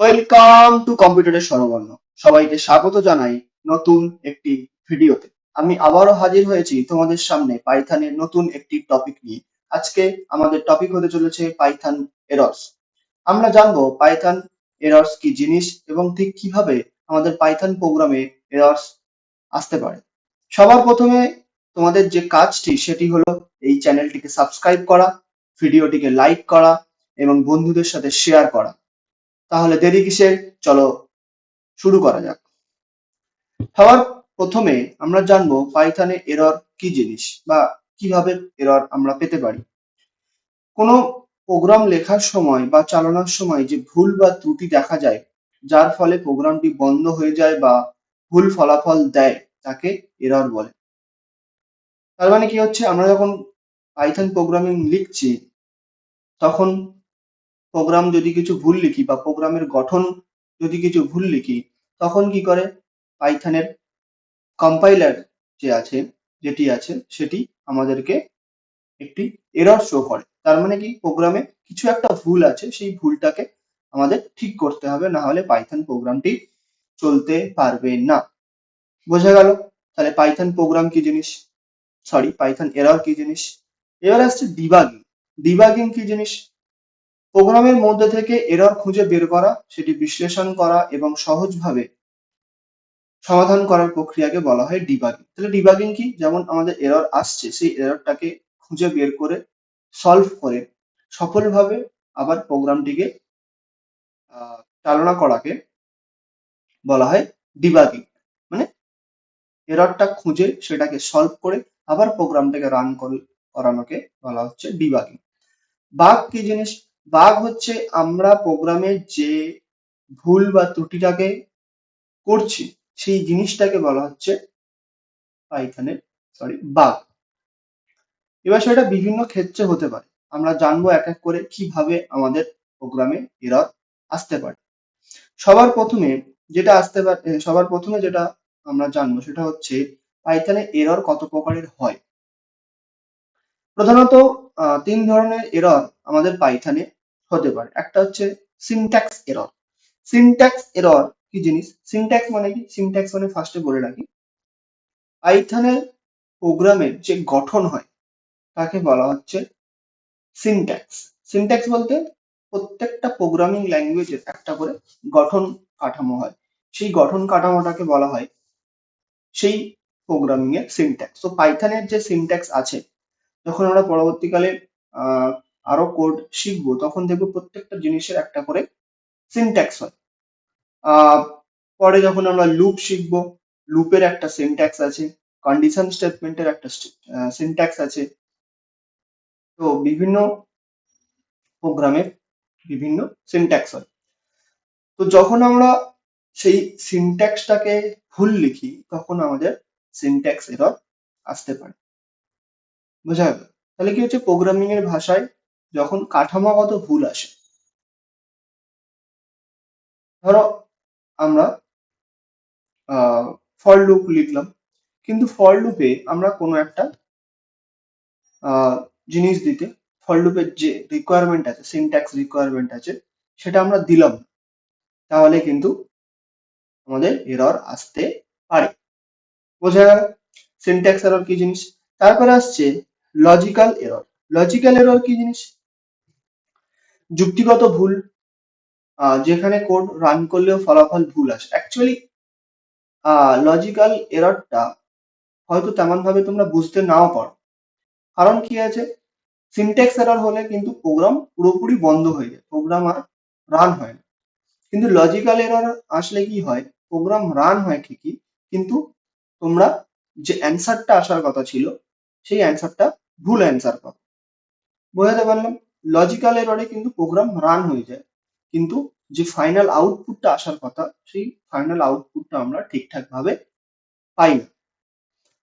Welcome to কম্পিউটারের স্বরবর্ণ। সবাইকে স্বাগত জানাই নতুন একটি ভিডিওতে। আমি আবারও হাজির হয়েছি তোমাদের সামনে পাইথনের নতুন একটি টপিক নিয়ে। আজকে আমাদের টপিক হতে চলেছে পাইথন এরর্স। আমরা জানবো পাইথন এরর্স কি জিনিস এবং ঠিক কিভাবে আমাদের পাইথন প্রোগ্রামে এরর্স আসতে পারে। সবার প্রথমে তোমাদের যে কাজটি সেটি হলো এই চ্যানেলটিকে সাবস্ক্রাইব করা, ভিডিওটিকে লাইক করা এবং বন্ধুদের সাথে শেয়ার করা। তাহলে দেরি কিসের, চলো শুরু করা যাক। সবার প্রথমে আমরা জানবো পাইথনে এরর কি জিনিস বা কিভাবে এরর আমরা পেতে পারি। কোনো প্রোগ্রাম লেখার সময় বা চালানোর সময় যে ভুল বা ত্রুটি দেখা যায়, যার ফলে প্রোগ্রামটি বন্ধ হয়ে যায় বা ভুল ফলাফল দেয়, তাকে এরর বলে। তার মানে কি হচ্ছে, আমরা যখন পাইথন প্রোগ্রামিং লিখছি তখন প্রোগ্রাম যদি কিছু ভুল লিখি বা প্রোগ্রামের গঠন যদি কিছু ভুল লিখি, তখন কি করে পাইথনের কম্পাইলার যেটি আছে সেটি আমাদেরকে একটি এরর শো করে। তার মানে কি, প্রোগ্রামে কিছু একটা ভুল আছে, সেই ভুলটাকে আমাদের ঠিক করতে হবে, না হলে পাইথন প্রোগ্রামটি চলতে পারবে না। বোঝা গেল? তাহলে পাইথন প্রোগ্রাম কি জিনিস, সরি পাইথন এরর কি জিনিস। এবার আসছে ডিবাগিং। ডিবাগিং কি জিনিস? প্রোগ্রামের মধ্যে থেকে এরর খুঁজে বের করা, সেটি বিশ্লেষণ করা এবং সহজভাবে সমাধান করার প্রক্রিয়াকে বলা হয় ডিবাগিং। তাহলে ডিবাগিং কি? যেমন আমাদের এরর আসছে, সেই এররটাকে খুঁজে বের করে সলভ করে সফলভাবে আবার প্রোগ্রামটিকে চালনা করাকে বলা হয় ডিবাগিং। মানে এররটা খুঁজে সেটাকে সলভ করে আবার প্রোগ্রামটাকে রান করানোকে বলা হচ্ছে ডিবাগিং। বাগ কি জিনিস? বাগ হচ্ছে আমরা প্রোগ্রামের যে ভুল বা ত্রুটিটাকে করছি, সেই জিনিসটাকে বলা হচ্ছে পাইথনের বাগ। এবার সেটা বিভিন্ন ক্ষেত্রে হতে পারে। আমরা জানবো এক এক করে কিভাবে আমাদের প্রোগ্রামে এরর আসতে পারে। সবার প্রথমে যেটা আমরা জানবো সেটা হচ্ছে পাইথনে এরর কত প্রকারের হয়। প্রধানত তিন ধরনের এরর আমাদের পাইথনে হতে পারে। একটা হচ্ছে সিনট্যাক্স এরর। সিনট্যাক্স এরর কি জিনিস? সিনট্যাক্স মানে কি? সিনট্যাক্স মানে ফার্স্টে বলে রাখি, পাইথনের প্রোগ্রামের যে গঠন হয় তাকে বলা হচ্ছে সিনট্যাক্স। সিনট্যাক্স বলতে প্রত্যেকটা প্রোগ্রামিং ল্যাঙ্গুয়েজের একটা করে গঠন কাঠামো হয়, সেই গঠন কাঠামোটাকে বলা হয় সেই প্রোগ্রামিং এর সিনট্যাক্স। তো পাইথনের যে সিনট্যাক্স আছে, যখন আমরা পরবর্তীকালে আরো কোড শিখবো তখন দেখবো প্রত্যেকটা জিনিসের একটা করে সিনট্যাক্স হয়। আহ পরে যখন আমরা লুপ শিখবো, লুপের একটা সিনট্যাক্স আছে, কন্ডিশন স্টেটমেন্টের একটা সিনট্যাক্স আছে। তো বিভিন্ন প্রোগ্রামের বিভিন্ন সিনট্যাক্স হয়। তো যখন আমরা সেই সিনট্যাক্সটাকে ভুল লিখি তখন আমাদের সিনট্যাক্স এরর আসতে পারে। বোঝা গেল? তাহলে কি হচ্ছে, প্রোগ্রামিং এর ভাষায় যখন কাঠামোগত ভুল আসে, ধরো আমরা ফর লুপ লিখলাম, কিন্তু ফর লুপে আমরা কোনো একটা আহ, জিনিস দিতে, ফর লুপের যে রিকোয়ারমেন্ট আছে, সিনট্যাক্স রিকোয়ারমেন্ট আছে, সেটা আমরা দিলাম না। তাহলে কিন্তু আমাদের এরর আসতে পারে। বোঝা গেল সিনট্যাক্স এরর কি জিনিস। তারপরে আসছে লজিক্যাল এরর। লজিক্যাল এরর কি জিনিস? যুক্তিগত ভুল, যেখানে কোড রান করলেও ফলাফল ভুল আসে। অ্যাকচুয়ালি লজিক্যাল এররটা হয়তো তেমন ভাবে তোমরা বুঝতে নাও পারো। কারণ কি আছে, সিনট্যাক্স এরর হলে কিন্তু প্রোগ্রাম পুরোপুরি বন্ধ হয়ে যায়, প্রোগ্রাম আর রান হয় না। কিন্তু লজিক্যাল এরর আসলে কি হয়, প্রোগ্রাম রান হয় ঠিকই, কিন্তু তোমরা যে অ্যান্সারটা আসার কথা ছিল সেই অ্যান্সারটা ভুল অ্যান্সার পাবে। বোঝাতে পারলাম? লজিক্যাল এররে কিন্তু প্রোগ্রাম রান হয়ে যায়, কিন্তু যে ফাইনাল আউটপুটটা আসার কথা সেই ফাইনাল আউটপুটটা আমরা ঠিকঠাক ভাবে পাই না।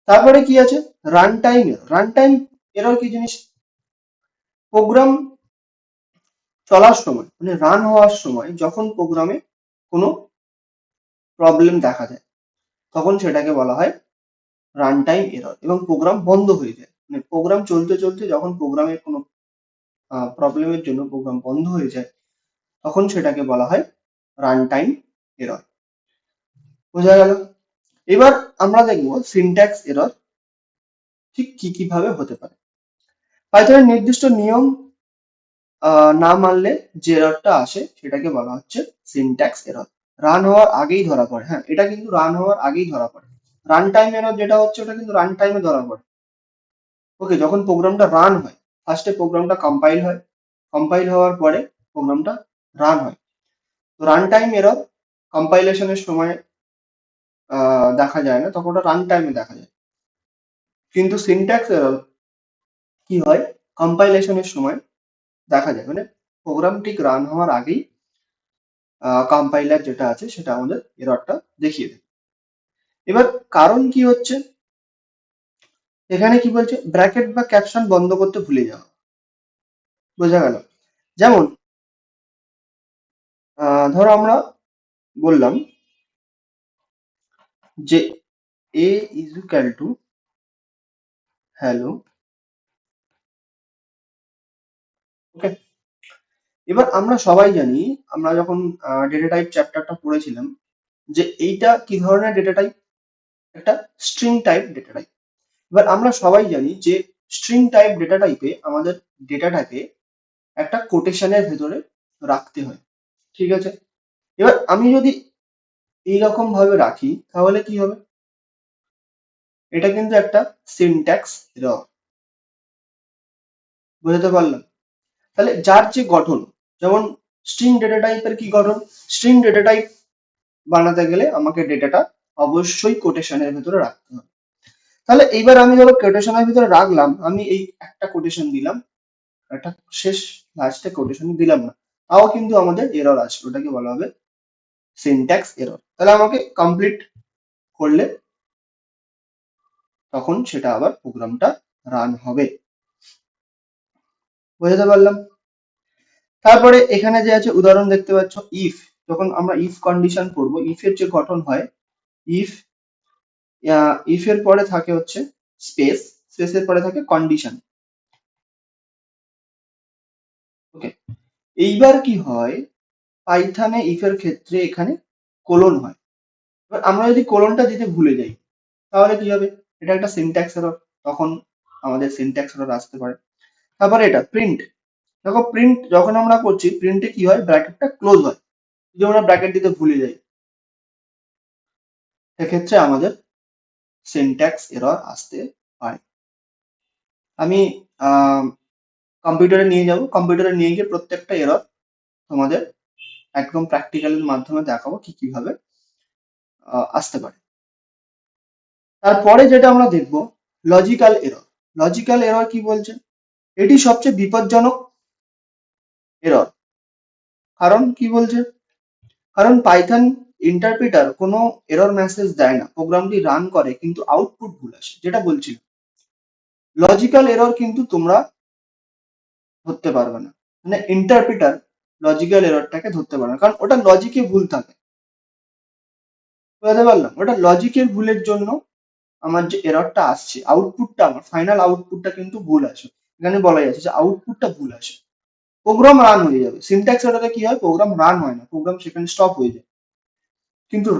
তারপরে কি আছে, run time error. Run time error কি জিনিস? প্রোগ্রাম চলার সময় মানে রান হওয়ার সময় যখন প্রোগ্রামে কোনো প্রবলেম দেখা যায়, তখন সেটাকে বলা হয় রান টাইম এরর এবং প্রোগ্রাম বন্ধ হয়ে যায়। মানে প্রোগ্রাম চলতে চলতে যখন প্রোগ্রামের কোনো প্রবলেমের জন্য প্রোগ্রাম বন্ধ হয়ে যায়, তখন সেটাকে বলা হয় রান টাইম এরর। বোঝা গেল? এবার আমরা দেখব সিনট্যাক্স এরর ঠিক কি কিভাবে হতে পারে। পাইথনের নির্দিষ্ট নিয়ম না মানলে যে এররটা আসে সেটাকে বলা হচ্ছে সিনট্যাক্স এরর। রান হওয়ার আগেই ধরা পড়ে। হ্যাঁ, এটা কিন্তু রান হওয়ার আগেই ধরা পড়ে। রান টাইম এরর যেটা হচ্ছে ওটা কিন্তু রান টাইমে ধরা পড়ে। ওকে, যখন প্রোগ্রামটা রান হয়, ফার্স্টে প্রোগ্রামটা কম্পাইল হয়, কম্পাইল হওয়ার পরে প্রোগ্রামটা রান হয়। তো রান টাইম এরর কম্পাইলেশনের সময় দেখা যায় না, তখন ওটা রান টাইমে দেখা যায়। কিন্তু সিনট্যাক্স এরর কি হয়, কম্পাইলেশনের সময় দেখা যায়, মানে প্রোগ্রাম ঠিক রান হওয়ার আগেই কম্পাইলার যেটা আছে সেটা আমাদের এররটা দেখিয়ে দেবে। এবার কারণ কি হচ্ছে, এখানে কি বলছে, ব্র্যাকেট বা ক্যাপশন বন্ধ করতে ভুলে যাওয়া। বোঝা গেল? যেমন ধরো আমরা বললাম যে a is equal to hello, ওকে। এবার আমরা সবাই জানি, আমরা যখন ডেটা টাইপ চ্যাপ্টারটা পড়েছিলাম, যে এইটা কি ধরনের ডেটা টাইপ, একটা স্ট্রিং টাইপ ডেটা টাইপ। এবার আমরা সবাই জানি যে স্ট্রিং টাইপ ডেটা টাইপে আমাদের ডেটাটাকে একটা কোটেশনের ভেতরে রাখতে হয়, ঠিক আছে। এবার আমি যদি এইরকম ভাবে রাখি তাহলে কি হবে, এটা কিন্তু একটা সিনট্যাক্স এরর। বুঝতে পারলাম? তাহলে যার যে গঠন, যেমন স্ট্রিং ডেটা টাইপের কি গঠন, স্ট্রিং ডেটা টাইপ বানাতে গেলে আমাকে ডেটাটা অবশ্যই কোটেশনের ভেতরে রাখতে হবে। তাহলে এইবার আমি ধরো কোটেশনের ভিতরে রাখলাম, আমি এই একটা কোটেশন দিলাম, একটা শেষ লাস্টে কোটেশন দিলাম না, তাও কিন্তু আমাদের এরর আসবে, ওটাকে বলা হবে সিনট্যাক্স এরর। তাহলে আমাকে কমপ্লিট করলে তখন সেটা আবার প্রোগ্রামটা রান হবে। বুঝতে পারলাম? তারপরে এখানে যে আছে উদাহরণ দেখতে পাচ্ছ, ইফ, যখন আমরা ইফ কন্ডিশন করব, ইফ এর যে গঠন হয়, ইফ, ইফ এর পরে থাকে হচ্ছে স্পেস, স্পেসের পরে থাকে কন্ডিশন, ওকে। এইবার কি হয়, পাইথনে ইফ এর ক্ষেত্রে এখানে কোলন হয়। এবার আমরা যদি কোলনটা দিতে ভুলে যাই তাহলে কি হবে, এটা একটা সিনট্যাক্স এরর, তখন আমাদের সিনট্যাক্স এরর আসতে পারে। তারপরে এটা প্রিন্ট, দেখো প্রিন্ট যখন আমরা করছি, প্রিন্টে কি হয়, ব্র্যাকেটটা ক্লোজ হয়, যদি আমরা ব্র্যাকেট দিতে ভুলে যাই সেক্ষেত্রে আমাদের সিনট্যাক্স এরর আসতে পারে। আমি কম্পিউটারে নিয়ে যাব, কম্পিউটারে নিয়ে গিয়ে প্রত্যেকটা এরর তোমাদের একদম প্র্যাকটিক্যালের মাধ্যমে দেখাবো কি কিভাবে আসতে পারে। তারপরে যেটা আমরা দেখব, লজিক্যাল এরর। লজিক্যাল এরর কি বলছে, এটি সবচেয়ে বিপজ্জনক এরর। কারণ কি বলছে, কারণ পাইথন ইন্টারপ্রিটার কোনো এরর মেসেজ দেয় না, প্রোগ্রামটি রান করে কিন্তু আউটপুট ভুল আসে, যেটা বলছিল। লজিক্যাল এরর কিন্তু তোমরা ধরতে পারবে না, মানে ইন্টারপ্রিটার লজিক্যাল এররটাকে ধরতে পারবে না, কারণ ওটা লজিকে ভুল থাকে। বুঝতে পারলাম? ওটা লজিকের ভুলের জন্য আমার যে এররটা আসছে, আউটপুটটা, আমার ফাইনাল আউটপুটটা কিন্তু ভুল আসে। এখানে বলা যাচ্ছে যে আউটপুটটা ভুল আসে, প্রোগ্রাম রান হয়ে যাবে। সিনট্যাক্স এররে কি হয়, প্রোগ্রাম রান হয় না, প্রোগ্রাম সেখানে স্টপ হয়ে যায়। কিন্তু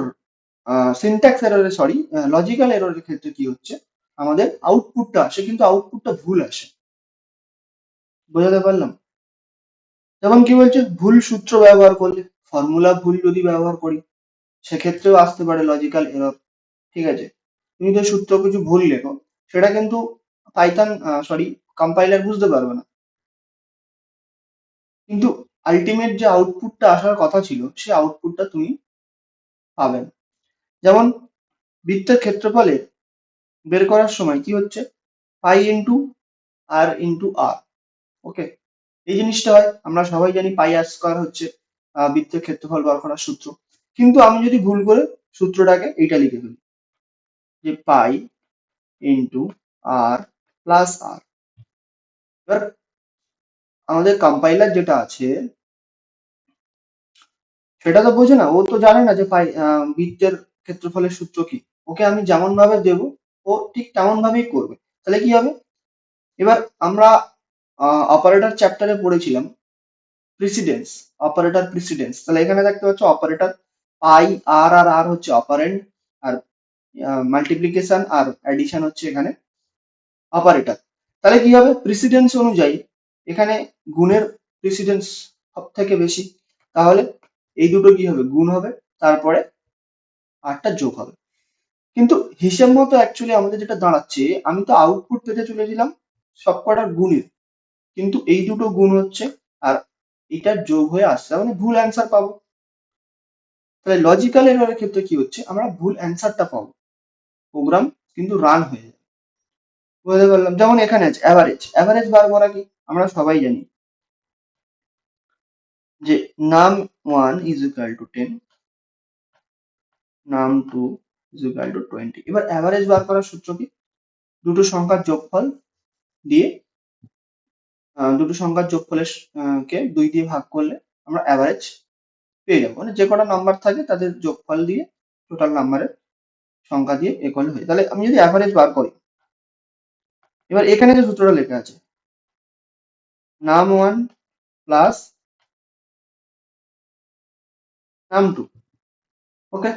সিনট্যাক্স এররে, সরি, লজিক্যাল এররের ক্ষেত্রে কি হচ্ছে, আমাদের আউটপুটটা আসে কিন্তু আউটপুটটা ভুল আসে। বোঝাতে পারলাম? যেমন কি বলছে, ভুল সূত্র ব্যবহার করলে, ফর্মুলা ভুল যদি ব্যবহার করি সেক্ষেত্রেও আসতে পারে লজিক্যাল এরর, ঠিক আছে। তুমি তো সূত্র কিছু ভুল লেখো, সেটা কিন্তু পাইথন, সরি, কম্পাইলার বুঝতে পারবে না, কিন্তু আলটিমেট যে আউটপুটটা আসার কথা ছিল সেই আউটপুটটা তুমি পাবে না। যেমন বৃত্তের ক্ষেত্রফলে বের করার সময় কি হচ্ছে, পাই ইন্টু আর ইন্টু আর, ওকে। এই জিনিসটা হয়, আমরা সবাই জানি পাই আর স্কোয়ার হচ্ছে বৃত্তের ক্ষেত্রফল বার করার সূত্র। কিন্তু আমি যদি ভুল করে সূত্রটাকে এইটা লিখে ফেলি, যে পাই ইন্টু আর প্লাস আর, এবার আমাদের কম্পাইলার যেটা আছে সেটা তো বোঝে না, ও তো জানে না যে পাই বৃত্তের ক্ষেত্রফলের সূত্র কি। ওকে আমি যেমন ভাবে দেবো ও ঠিক তেমন ভাবেই করবে। তাহলে কি হবে, এবার আমরা অপারেটর চ্যাপ্টারে পড়েছিলাম প্রিসিডেন্স, অপারেটর প্রিসিডেন্স। তাহলে এখানে দেখতে পাচ্ছ অপারেটর পাই, আর আর আর হচ্ছে অপারেন্ড, আর মাল্টিপ্লিকেশন আর অ্যাডিশন হচ্ছে এখানে অপারেটর। তাহলে কি হবে, প্রিসিডেন্স অনুযায়ী এখানে গুণের প্রিসিডেন্স সব থেকে বেশি, তাহলে এই দুটো কি হবে, গুণ হবে, তারপরে আরটা যোগ হবে। কিন্তু হিসেব মতো অ্যাকচুয়ালি আমাদের যেটা দাঁড়াচ্ছে, আমি তো আউটপুট পেতে চলেছিলাম সবকটার গুণের, কিন্তু এই দুটো গুণ হচ্ছে আর এটার যোগ হয়ে আসছে, মানে ভুল অ্যান্সার পাবো। তাহলে লজিক্যাল এররের ক্ষেত্রে কি হচ্ছে, আমরা ভুল অ্যান্সারটা পাবো, প্রোগ্রাম কিন্তু রান হয়ে যাবে। বুঝতে পারলাম? যেমন এখানে আছে অ্যাভারেজ, অ্যাভারেজ বার করা কি আমরা সবাই জানি যে নাম 1 ইজ ইকুয়াল টু 10, নাম 2 ইজ ইকুয়াল টু 20। এবার অ্যাভারেজ বার করার সূত্র কি, দুটো সংখ্যার যোগফল দিয়ে দুটো সংখ্যার যোগফলের কে 2 দিয়ে ভাগ করলে আমরা অ্যাভারেজ পেয়ে যাবো, মানে যে কটা নাম্বার থাকে তাদের যোগফল দিয়ে টোটাল নাম্বারের সংখ্যা দিয়ে এ করলে হয়। তাহলে আমি যদি অ্যাভারেজ বার করি, এবার এখানে যে সূত্রটা লেখা আছে নাম 1 প্লাস নাম 2, ওকে।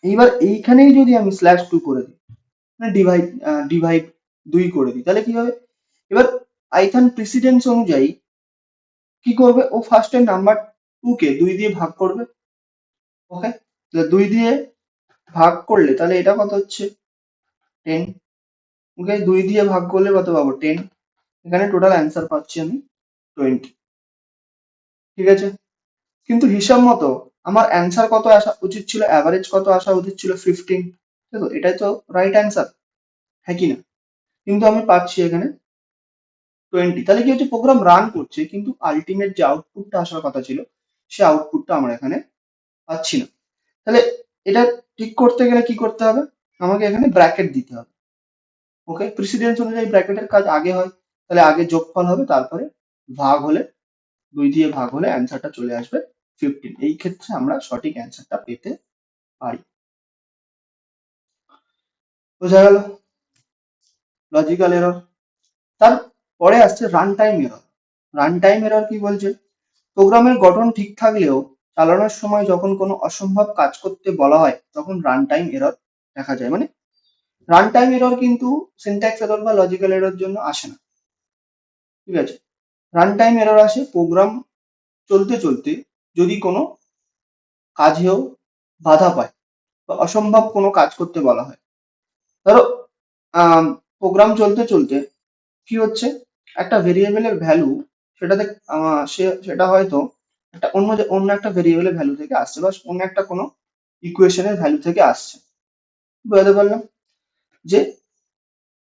এইবার এইখানেই যদি আমি স্ল্যাশ 2 করে দিই, মানে ডিভাইড ডিভাইড 2 করে দিই, তাহলে কি হবে, এবার পাইথন প্রিসিডেন্স অনুযায়ী কি করবে, ও ফার্স্টে নাম্বার 2 কে 2 দিয়ে ভাগ করবে, ওকে। তাহলে 2 দিয়ে ভাগ করলে তাহলে এটা কত হচ্ছে 10, ওকে। 2 দিয়ে ভাগ করলে কত পাবো 10, এখানে টোটাল অ্যান্সার পাচ্ছি আমি 20, ঠিক আছে। কিন্তু হিসাব মতো আমার অ্যান্সার কত আসা উচিত ছিল, অ্যাভারেজ কত আসা উচিত ছিল 15, দেখো এটাই তো রাইট অ্যান্সার, হ্যাঁ কি না? কিন্তু আমি পাচ্ছি এখানে 20। তাহলে কি হচ্ছে, প্রোগ্রাম রান করছে কিন্তু আলটিমেট যে আউটপুটটা আসার কথা ছিল সে আউটপুটটা আমরা এখানে পাচ্ছি না। তাহলে এটা ঠিক করতে গেলে কি করতে হবে, আমাকে এখানে ব্র্যাকেট দিতে হবে, ওকে। প্রিসিডেন্স অনুযায়ী ব্র্যাকেটের কাজ আগে হয়, তাহলে আগে যোগফল হবে, তারপরে ভাগ হলে 2 দিয়ে ভাগ হলে অ্যান্সারটা চলে আসবে 15। এই ক্ষেত্রে আমরা সঠিক অ্যান্সারটা পেতে পারি। বোঝা গেল লজিক্যাল এরর। তারপরে আসছে run time error. Run time error কি বলছে, প্রোগ্রামের গঠন ঠিক থাকলেও চালানোর সময় যখন কোনো অসম্ভব কাজ করতে বলা হয় তখন রান টাইম এরর দেখা যায়। মানে রান টাইম এরর কিন্তু সিনট্যাক্স এরর বা লজিক্যাল এরর জন্য আসে না, ঠিক আছে। রান টাইম এরর আসে প্রোগ্রাম চলতে চলতে যদি কোনো কাজেও বাধা পায় বা অসম্ভব কোনো কাজ করতে বলা হয়। ধরো প্রোগ্রাম চলতে চলতে কি হচ্ছে, একটা ভেরিয়েবলের ভ্যালু সেটাতে সেটা হয়তো একটা অন্য একটা ভেরিয়েবলের ভ্যালু থেকে আসছে বা অন্য একটা কোনো ইকুয়েশনের ভ্যালু থেকে আসছে। বুঝতে পারলাম যে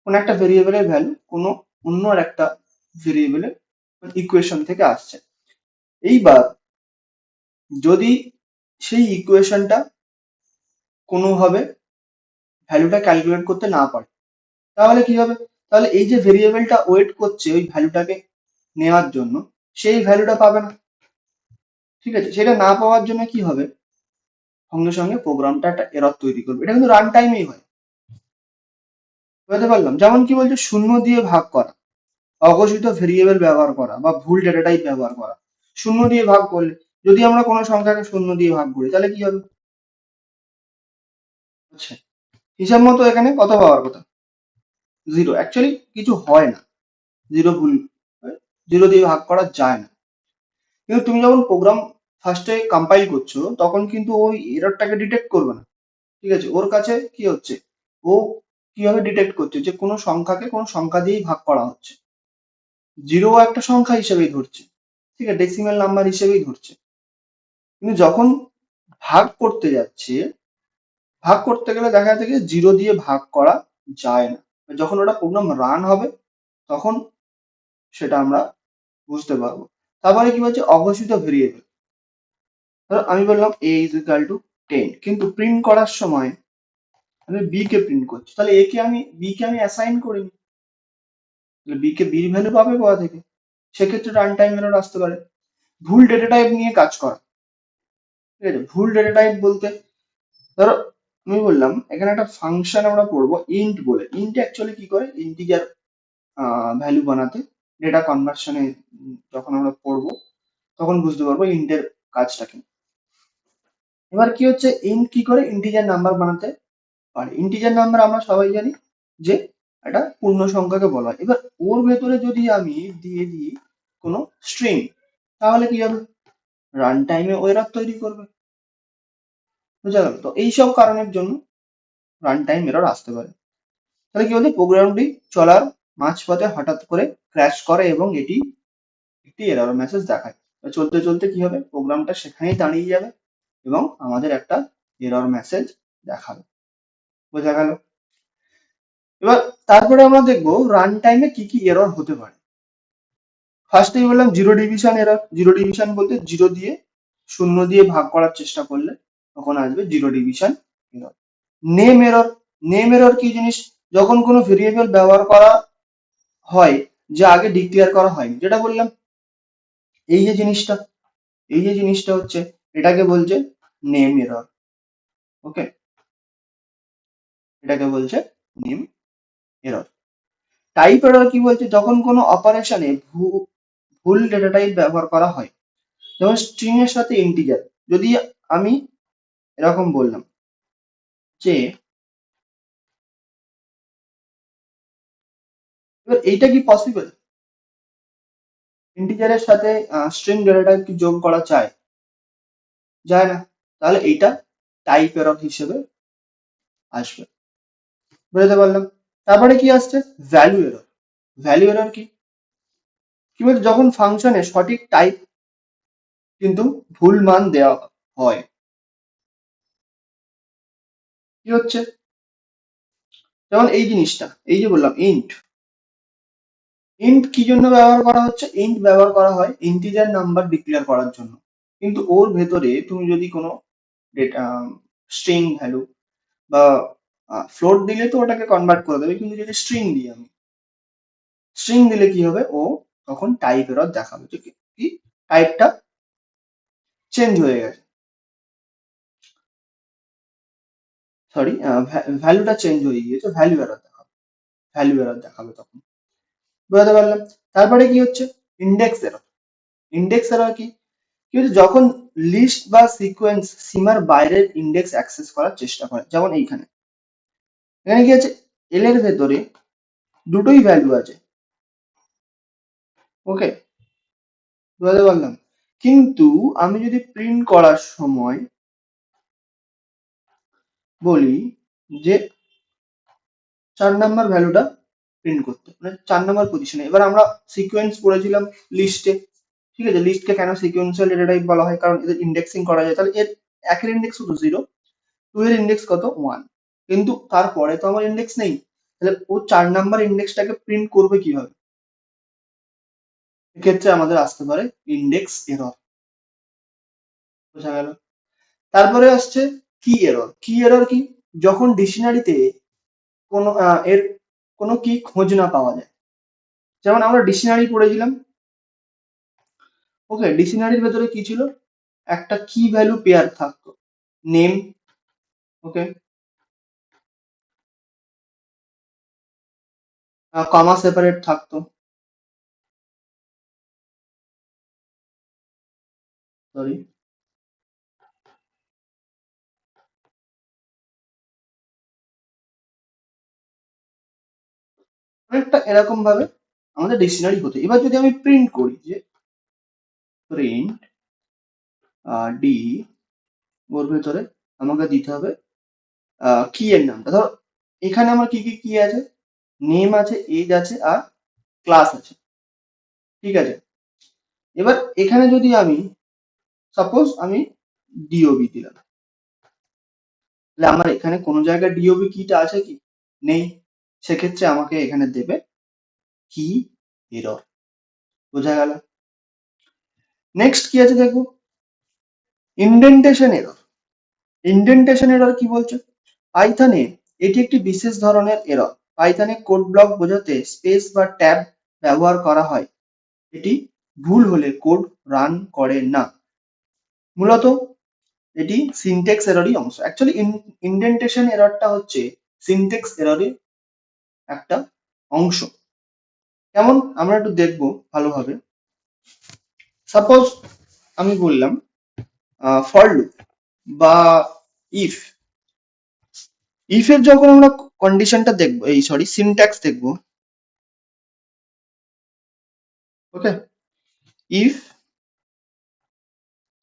কোনো একটা ভেরিয়েবলের ভ্যালু কোনো অন্য আর একটা ভেরিয়েবলের ইকুয়েশন থেকে আসছে। এইবার যদি সেই ইকুয়েশনটা কোনোভাবে ভ্যালুটা ক্যালকুলেট করতে না পারে, তাহলে কি হবে, তাহলে এই যে ভেরিয়েবলটা ওয়েট করছে ওই ভ্যালুটাকে নেওয়ার জন্য, সেই ভ্যালুটা পাবে না, ঠিক আছে। সেটা না পাওয়ার জন্য কি হবে, সঙ্গে সঙ্গে প্রোগ্রামটা একটা এরর তৈরি করবে। এটা কিন্তু রান টাইমেই হয়। বুঝতে পারলাম? যেমন কি বলছে, শূন্য দিয়ে ভাগ করা, অঘোষিত ভেরিয়েবল ব্যবহার করা বা ভুল ডেটা টাইপ ব্যবহার করা। শূন্য দিয়ে ভাগ করলে, যদি আমরা কোনো সংখ্যাকে শূন্য দিয়ে ভাগ করি তাহলে কি হবে, আচ্ছা হিসাব মতো এখানে কত পাওয়ার কথা, 0। অ্যাকচুয়ালি কিছু হয় না, 0 ভুল, 0 দিয়ে ভাগ করা যায় না। কিন্তু তুমি যখন প্রোগ্রাম ফার্স্টে কম্পাইল করছো তখন কিন্তু ওই এররটাকে ডিটেক্ট করবে না, ঠিক আছে। ওর কাছে কি হচ্ছে, ও কিভাবে ডিটেক্ট করছে যে কোনো সংখ্যাকে কোনো সংখ্যা দিয়েই ভাগ করা হচ্ছে, 0 একটা সংখ্যা হিসেবেই ধরছে, ঠিক আছে, ডেসিমেল নাম্বার হিসেবেই ধরছে। কিন্তু যখন ভাগ করতে যাচ্ছে, ভাগ করতে গেলে দেখা যাচ্ছে যে 0 দিয়ে ভাগ করা যায় না। যখন ওটা প্রোগ্রাম রান হবে তখন সেটা আমরা বুঝতে পারবো। তারপরে কি হচ্ছে, অঘোষিত ভেরিয়েবল। ধরো আমি বললাম a ইজ ইকুয়াল টু 10, কিন্তু প্রিন্ট করার সময় আমি b কে প্রিন্ট করছি, তাহলে b কে আমি অ্যাসাইন করিনি, তাহলে b কে b এর ভ্যালু পাবে কোথা থেকে, সেক্ষেত্রে রান টাইম এরর আসতে পারে। ভুল ডেটা টাইপ নিয়ে কাজ করা, ঠিক আছে। ভুল ডেটা টাইপ বলতে ধরো আমি বললাম এখানে একটা ফাংশন আমরা পড়বো ইন্ট বলে, ইন্ট অ্যাকচুয়ালি কি করে, ইন্টিজার ভ্যালু বানাতে ডেটা কনভার্সনে যখন আমরা পড়বো তখন বুঝতে পারবো ইন্টের কাজটা কি। এবার কি হচ্ছে, ইন্ট কি করে ইন্টিজার নাম্বার বানাতে পারে। ইন্টিজার নাম্বার আমরা সবাই জানি যে একটা পূর্ণ সংখ্যাকে বলা হয়। এবার ওর ভেতরে যদি আমি দিয়ে দিই কোনো স্ট্রিং, তাহলে কি হবে, রান টাইমে ও এরর তৈরি করবে। বুঝা গেল? তো এইসব কারণের জন্য রান টাইম এরর আসতে পারে। তাহলে কি বলছে, প্রোগ্রামটি চলার মাঝপথে হঠাৎ করে ক্র্যাশ করে এবং এটি একটি এরর মেসেজ দেখায়। তো চলতে চলতে কি হবে, প্রোগ্রামটা সেখানেই দাঁড়িয়ে যাবে এবং আমাদের একটা এরর মেসেজ দেখাবে। বোঝা গেল? এবার তারপরে আমরা দেখবো রান টাইমে কি কি এরর হতে পারে। ফার্স্টেই বললাম zero division error. Zero division বলতে জিরো দিয়ে শূন্য দিয়ে ভাগ করার চেষ্টা করলে তখন আসবে zero division error. Name error. Name error কি জিনিস, যখন কোনো ভেরিয়েবল ব্যবহার করা হয় যা আগে ডিক্লেয়ার করা হয়নি, যেটা বললাম এই যে জিনিসটা, এই যে জিনিসটা হচ্ছে, এটাকে বলছে নেম এরর। ওকে, এটাকে বলছে নেম এরর। টাইপ এরর কি বলছে, যখন কোনো অপারেশনে ভুল ডেটা টাইপ ব্যবহার করা হয়, যেমন স্ট্রিং এর সাথে ইন্টিজার। যদি আমি এরকম বললাম যে, এবার এইটা কি পসিবল, ইন্টিজারের সাথে স্ট্রিং ডেটা টাইপ কি যোগ করা যায়? যায় না। তাহলে এইটা টাইপ এরর হিসেবে আসবে। বুঝতে পারলাম? তারপরে কি আসছে, ভ্যালু এরর। ভ্যালু এরর কি, কি বলছে, যখন ফাংশনে সঠিক টাইপ কিন্তু ভুল মান দেওয়া হয়, কি হচ্ছে, যেমন এই জিনিসটা, এই যে বললাম ইন্ট। ইন্ট কি জন্য ব্যবহার করা হচ্ছে, ইন্ট ব্যবহার করা হয় ইন্টিজার নাম্বার ডিক্লেয়ার করার জন্য। কিন্তু ওর ভেতরে তুমি যদি কোনো ডেটা স্ট্রিং ভ্যালু বা ফ্লোট দিলে তো ওটাকে কনভার্ট করে দেবে, কিন্তু যদি স্ট্রিং দিই আমি, স্ট্রিং দিলে কি হবে, ও তখন টাইপ এরর দেখাবে যে কি টাইপটা চেঞ্জ হয়ে গেছে, সরি ভ্যালুটা চেঞ্জ হয়ে গিয়েছে, ভ্যালু এরর দেখাবে, ভ্যালু এরর দেখাবে তখন। বুঝতে পারলাম? তারপরে কি হচ্ছে, ইন্ডেক্স এরর। ইন্ডেক্স এরর কি, কি হচ্ছে, যখন লিস্ট বা সিকোয়েন্স সীমার বাইরের ইন্ডেক্স অ্যাক্সেস করার চেষ্টা করে, যেমন এইখানে, এখানে কি আছে, এল এর ভেতরে দুটোই ভ্যালু আছে। ওকে, বুঝতে পারলাম? কিন্তু আমি যদি প্রিন্ট করার সময় বলি যে 4 নাম্বার ভ্যালুটা প্রিন্ট করতে, মানে 4 নাম্বার পজিশনে। এবার আমরা সিকোয়েন্স পড়েছিলাম লিস্টে, ঠিক আছে, লিস্টকে কেন সিকোয়েন্সিয়াল ডেটা টাইপ বলা হয়, কারণ এদের ইন্ডেক্সিং করা যায়। তাহলে এর একের ইন্ডেক্স কত, 0, 2 এর ইন্ডেক্স কত, 1, কিন্তু তারপরে তো আমার ইন্ডেক্স নেই। তাহলে ও 4 নাম্বার ইন্ডেক্সটাকে প্রিন্ট করবে কিভাবে, এক্ষেত্রে আমাদের আসতে পারে ইন্ডেক্স এরর। বোঝা গেল? তারপরে আসছে কি এরর। কি এরর কি, যখন ডিকশনারিতে কোনো এর কোনো কি খোঁজ না পাওয়া যায়। যেমন আমরা ডিকশনারি পড়েছিলাম, ওকে, ডিকশনারির ভেতরে কি ছিল, একটা কি ভ্যালু পেয়ার থাকতো, নেম, ওকে, কমা সেপারেট থাকতো, সরি, অনেকটা এরকম ভাবে আমাদের ডিকশনারি হতো। এবার যদি আমি প্রিন্ট করি যে প্রিন্ট ডি, ওর ভেতরে আমাকে দিতে হবে কি এর নামটা। ধরো এখানে আমার কি কি কি আছে, নেম আছে, এজ আছে, আর ক্লাস আছে, ঠিক আছে। এবার এখানে যদি আমি সাপোজ আমি ডিওবি দিলাম, তাহলে আমার এখানে কোনো জায়গায় ডিওবি কিটা আছে কি, নেই। সেক্ষেত্রে আমাকে এখানে দেবে কি এরর। বোঝা গেল? নেক্সট কি আছে দেখো, ইনডেন্টেশন এরর। ইনডেন্টেশন এরর কি বলছে, পাইথনে এটি একটি বিশেষ ধরনের এরর। পাইথনে কোড ব্লক বোঝাতে স্পেস বা ট্যাব ব্যবহার করা হয়। এটি ভুল হলে কোড রান করে না। মূলত এটি সিনট্যাক্স এররই অংশ। অ্যাকচুয়ালি ইনডেন্টেশন এররটা হচ্ছে সিনট্যাক্স এররের একটা অংশ। কেমন আমরা একটু দেখবো ভালোভাবে। সাপোজ আমি বললাম ফর লুপ বা ইফ ইফ এর যখন আমরা কন্ডিশনটা দেখবো, এই সরি সিনট্যাক্স দেখবো। ওকে, ইফ,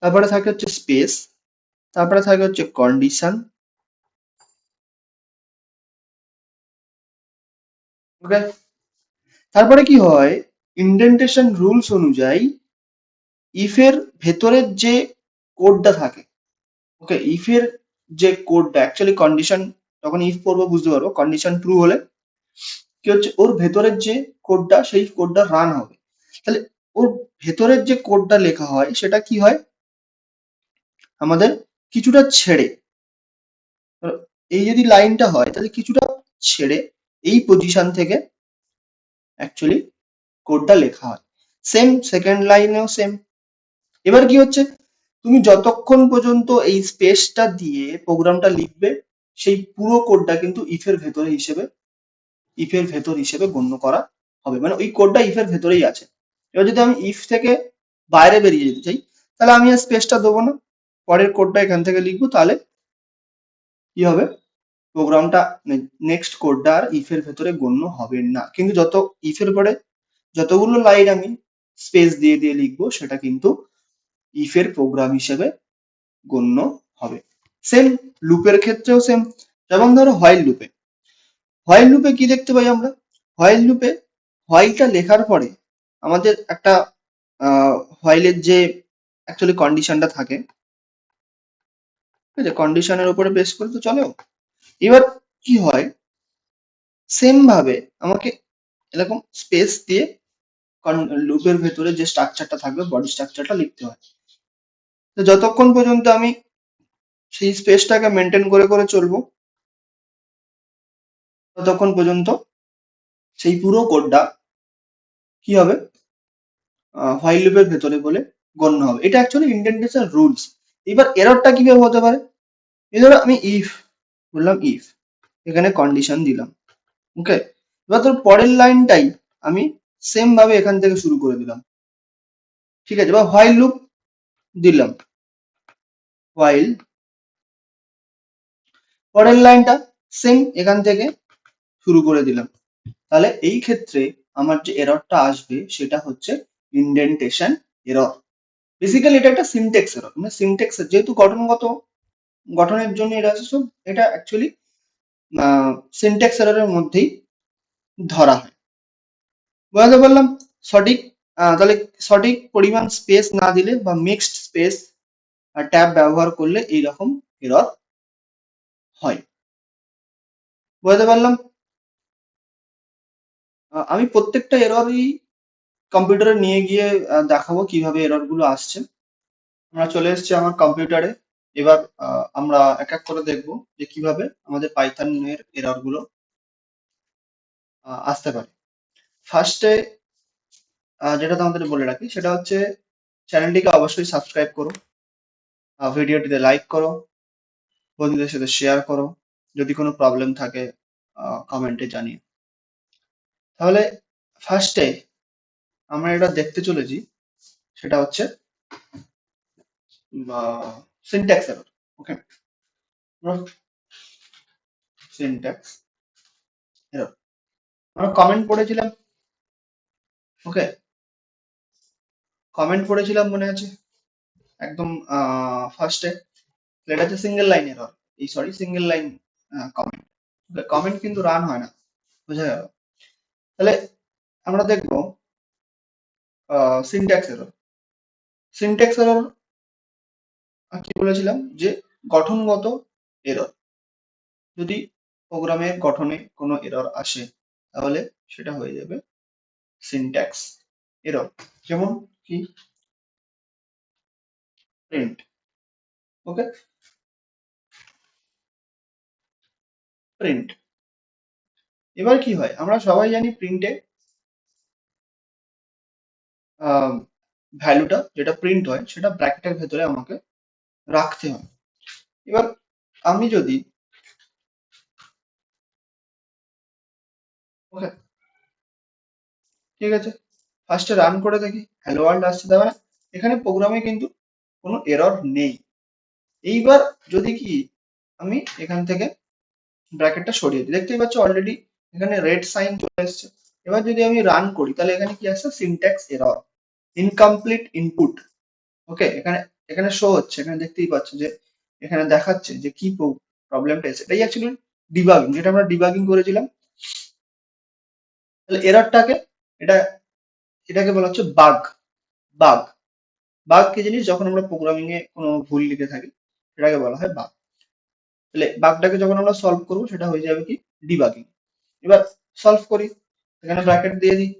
তারপরে থাকে হচ্ছে স্পেস, তারপরে থাকে হচ্ছে কন্ডিশন। ওকে, তারপরে কি হয়, ইন্ডেন্টেশন রুলস অনুযায়ী ইফ এর ভেতরের যে কোডটা থাকে, ওকে, ইফ এর যে কোডটা অ্যাকচুয়ালি কন্ডিশন, তখন ইফ পড়বো বুঝতে পারবো, কন্ডিশন ট্রু হলে কি হচ্ছে, ওর ভেতরের যে কোডটা সেই কোডটা রান হবে। তাহলে ওর ভেতরের যে কোডটা লেখা হয় সেটা কি হয়, আমাদের কিছুটা ছেড়ে, এই যদি লাইনটা হয় তাহলে কিছুটা ছেড়ে এই পজিশন থেকে অ্যাকচুয়ালি কোডটা লেখা হয়। সেম সেকেন্ড লাইনেও সেম। এবার কি হচ্ছে, তুমি যতক্ষণ পর্যন্ত এই স্পেসটা দিয়ে প্রোগ্রামটা লিখবে, সেই পুরো কোডটা কিন্তু ইফের ভেতর হিসেবে গণ্য করা হবে, মানে ওই কোডটা ইফের ভেতরেই আছে। এবার যদি আমি ইফ থেকে বাইরে বেরিয়ে যেতে চাই, তাহলে আমি আর স্পেসটা দেবো না, পরের কোডটা এখান থেকে লিখবো, তাহলে কি হবে, প্রোগ্রামটা নেক্সট কোডটা আর ইফের ভেতরে গণ্য হবে না। কিন্তু যত ইফের পরে যতগুলো লাইন আমি স্পেস দিয়ে দিয়ে লিখবো সেটা কিন্তু ইফের প্রোগ্রাম হিসেবে গণ্য হবে। সেম লুপের ক্ষেত্রেও সেম। যেমন ধরো হোয়াইল লুপে কি দেখতে পাই আমরা, হোয়াইল লুপে হোয়াইলটা লেখার পরে আমাদের একটা হোয়াইলের যে অ্যাকচুয়ালি কন্ডিশনটা থাকে, ঠিক আছে, কন্ডিশনের উপরে বেস করে তো চলেও। এবার কি হয়, সেম ভাবে আমাকে এরকম স্পেস দিয়ে লুপের ভেতরে যে স্ট্রাকচারটা থাকবে, বডি স্ট্রাকচারটা লিখতে হয়। তো যতক্ষণ পর্যন্ত আমি সেই স্পেসটাকে মেনটেন করে করে চলবো, ততক্ষণ পর্যন্ত সেই পুরো কোডটা কি হবে, হোয়াইল লুপের ভেতরে বলে গণ্য হবে। এটা অ্যাকচুয়ালি ইন্ডেন্টেশন রুলস। এবার এররটা কিভাবে হতে পারে, এই ধরো আমি ইফ বললাম, ইফ এখানে কন্ডিশন দিলাম, ওকে, এবার তোর পরের লাইনটাই আমি সেম ভাবে এখান থেকে শুরু করে দিলাম, ঠিক আছে, বা হোয়াইল লুপ দিলাম, হোয়াইল, পরের লাইনটা সেম এখান থেকে শুরু করে দিলাম। তাহলে এই ক্ষেত্রে আমার যে এররটা আসবে সেটা হচ্ছে ইন্ডেন্টেশন এরর। বেসিক্যালি এটা একটা সিনট্যাক্স এরর, মানে সিনট্যাক্স যেহেতু গঠনের জন্য এটা আছে, সো এটা অ্যাকচুয়ালি সিনট্যাক্স এররের মধ্যেই ধরা হয়। বুঝতে পারলাম। সঠিক তাহলে সঠিক পরিমাণ স্পেস না দিলে বা মিক্সড স্পেস ট্যাব ব্যবহার করলে এইরকম এরর হয়। বুঝতে পারলাম। আমি প্রত্যেকটা এররই কম্পিউটারে নিয়ে গিয়ে দেখাবো কিভাবে এরর গুলো আসছে। আমরা চলে এসেছি আমার কম্পিউটারে। এবার আমরা এক এক করে দেখবো যে কিভাবে আমাদের পাইথনের এরর গুলো আসতে পারে। ফার্স্টে যেটা তোমাদের বলে রাখি সেটা হচ্ছে, চ্যানেলটিকে অবশ্যই সাবস্ক্রাইব করো, ভিডিওটিতে লাইক করো, বন্ধুদের সাথে শেয়ার করো, যদি কোনো প্রবলেম থাকে কমেন্টে জানিও। তাহলে ফার্স্টে আমরা এটা দেখতে চলেছি, সেটা হচ্ছে সিনট্যাক্স এরর। ওকে, সিনট্যাক্স এরর আমরা কমেন্ট পড়েছিলাম। ওকে, কমেন্ট পড়েছিলাম মনে আছে একদম ফার্স্টে, এটা হচ্ছে সিঙ্গেল লাইন এরর, এই sorry single line comment. Comment কিন্তু রান হয় না, বোঝা গেল। তাহলে আমরা দেখবো সিনট্যাক্স এরর। সিনট্যাক্স এরর কি বলেছিলাম, যে গঠনগত এরর। যদি প্রোগ্রামের গঠনে কোনো এরর আসে তাহলে সেটা হয়ে যাবে সিনট্যাক্স এরর। যেমন কি, প্রিন্ট। ওকে, প্রিন্ট। এবার কি হয়, আমরা সবাই জানি প্রিন্টে ভ্যালুটা যেটা প্রিন্ট হয় সেটা ব্র্যাকেটের ভেতরে আমাকে রাখতে হয়। এবার আমি যদি, ওকে, ঠিক আছে, ফার্স্টে রান করে দেখি হ্যালো ওয়ার্ল্ড আসছে, তার মানে এখানে প্রোগ্রামে কিন্তু কোনো এরর নেই। এইবার যদি কি আমি এখান থেকে ব্র্যাকেটটা সরিয়ে দিই, দেখতেই পাচ্ছ অলরেডি এখানে রেড সাইন চলে এসছে। এবার যদি আমি রান করি তাহলে এখানে কি আসছে, সিনট্যাক্স এরর, ইনকমপ্লিট ইনপুট। ওকে, এখানে এখানে শো হচ্ছে, এখানে দেখতেই পাচ্ছ যে এখানে দেখাচ্ছে যে কি প্রবলেমটা এসেছে। এটাই অ্যাকচুয়ালি ডিবাগিং, যেটা আমরা ডিবাগিং করেছিলাম। তাহলে এররটাকে, এটা এটাকে বলা হচ্ছে বাগ। বাগ, বাগ কি জিনিস, যখন আমরা প্রোগ্রামিং এ কোনো ভুল লিখে থাকি সেটাকে বলা হয় বাগ। তাহলে বাগটাকে যখন আমরা সলভ করবো সেটা হয়ে যাবে কি, ডিবাগিং। এবার সলভ করি, এখানে ব্র্যাকেট দিয়ে দিই,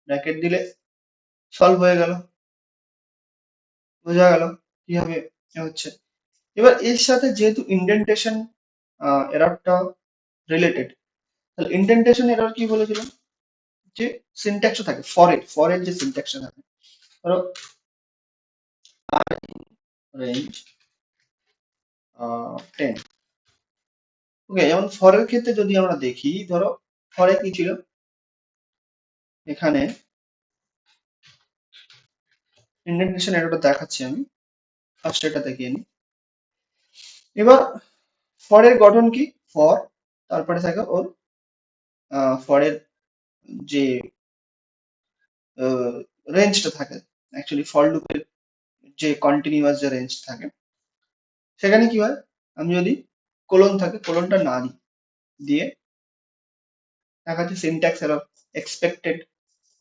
ব্র্যাকেট দিলে সলভ হয়ে গেল, বোঝা গেল কিভাবে হচ্ছে। এবার এর সাথে যেহেতু ইন্ডেন্টেশন এররটা রিলেটেড, তাহলে ইন্ডেন্টেশন এরর কি বলেছিলাম, যে সিনট্যাক্সও থাকে ফরের যে সিনট্যাক্সটা থাকে, ধরো রেঞ্জ 10। ওকে, যেমন ফরের ক্ষেত্রে যদি আমরা দেখি, ধরো ফরে কি ছিল, এখানে ইন্ডেন্টেশন এররটা দেখাচ্ছি আমি, ফার্স্ট এটা দেখিয়ে নিই। এবার ফরের গঠন কি, ফর তারপরে থাকে ওর ফরের যে রেঞ্জটা থাকে, অ্যাকচুয়ালি ফর লুপের যে কন্টিনিউয়াস যে রেঞ্জ থাকে, সেখানে কি হয়, আমি যদি কোলন থাকে কোলনটা না দিই, দিয়ে দেখাচ্ছে সিনট্যাক্স এরর, এক্সপেক্টেড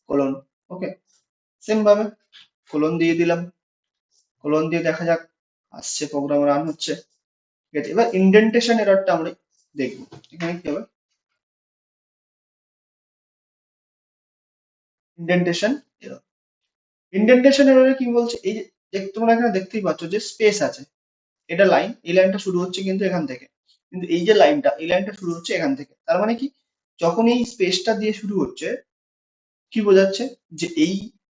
কোলন। ওকে, সেম ভাবে কোলন দিয়ে দিলাম, কোলন দিয়ে দেখা যাক আসছে, প্রোগ্রাম রান হচ্ছে। ঠিক আছে, এবার ইন্ডেন্টেশন এররটা আমরা দেখবো, এখানে কি হবে, ইন্ডেন্টেশন এরর। ইন্ডেন্টেশন এররে কি বলছে, এই যে তোমরা এখানে দেখতেই পাচ্ছ যে স্পেস আছে, এটা লাইন, এই লাইনটা শুরু হচ্ছে কিন্তু এখান থেকে, কিন্তু এই যে লাইনটা, এই লাইনটা শুরু হচ্ছে এখান থেকে। তার মানে কি, যখন এই স্পেসটা দিয়ে শুরু হচ্ছে, কি বোঝাচ্ছে, যে এই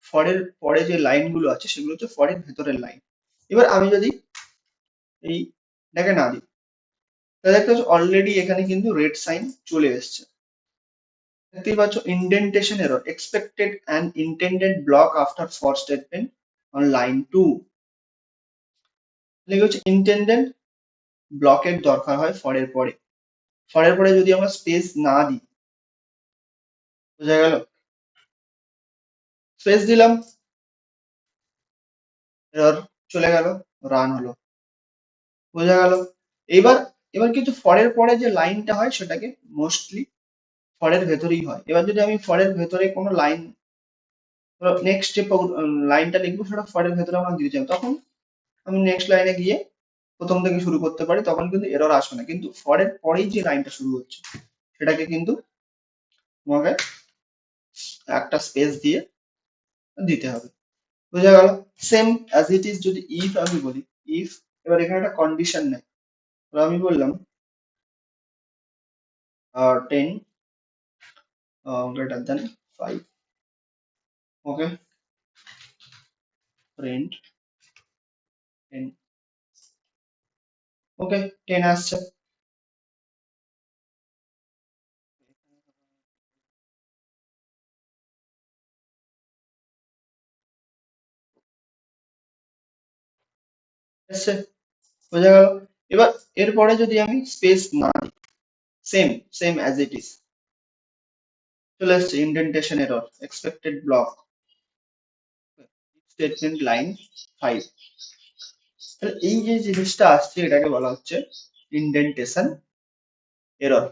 ফরের পরে যে লাইনগুলো আছে সেগুলো হচ্ছে ফরের ভেতরের লাইন। এবার আমি যদি এইটাকে না দিই, তাহলে দেখতে পাচ্ছ অলরেডি এখানে কিন্তু রেড সাইন চলে এসছে। দেখতেই পাচ্ছ indentation error, expected and intended block after for statement on line 2। লেগে হচ্ছে ইন্টেন্ডেড ব্লকের দরকার হয় ফরের পরে, ফরের পরে যদি আমরা স্পেস না দিই, বোঝা গেল, স্পেস দিলাম, এরর চলে গেল, রান হলো, বোঝা গেল। এবার এবার কিন্তু ফরের পরে যে লাইনটা হয় সেটাকে মোস্টলি ফরের ভেতরেই হয়। এবার যদি আমি ফরের ভেতরে কোনো লাইন, নেক্সট যে লাইনটা লিখবো সেটা ফরের ভেতরে আমরা দিয়ে যাই, তখন আমি নেক্সট লাইনে গিয়ে প্রথম থেকে শুরু করতে পারি, তখন কিন্তু এরর আসবে না। কিন্তু ফরের পরেই যে লাইনটা শুরু হচ্ছে সেটাকে কিন্তু তোমাকে একটা স্পেস দিয়ে দিতে হবে, বোঝা গেল। সেম অ্যাজ ইট ইজ যদি ইফ আমি বলি, ইফ, এবার এখানে একটা কন্ডিশন নেই, তো আমি বললাম 10 গ্রেটার দেন 5। ওকে, প্রিন্ট 10। ওকে, 10 আসছে, এসছে, বোঝা গেল। এবার এরপরে যদি আমি স্পেস না দিই, same same as it is চলে আসছে indentation error, expected block statement line 5। তাহলে এই যে জিনিসটা আসছে এটাকে বলা হচ্ছে ইন্ডেন্টেশন এরর।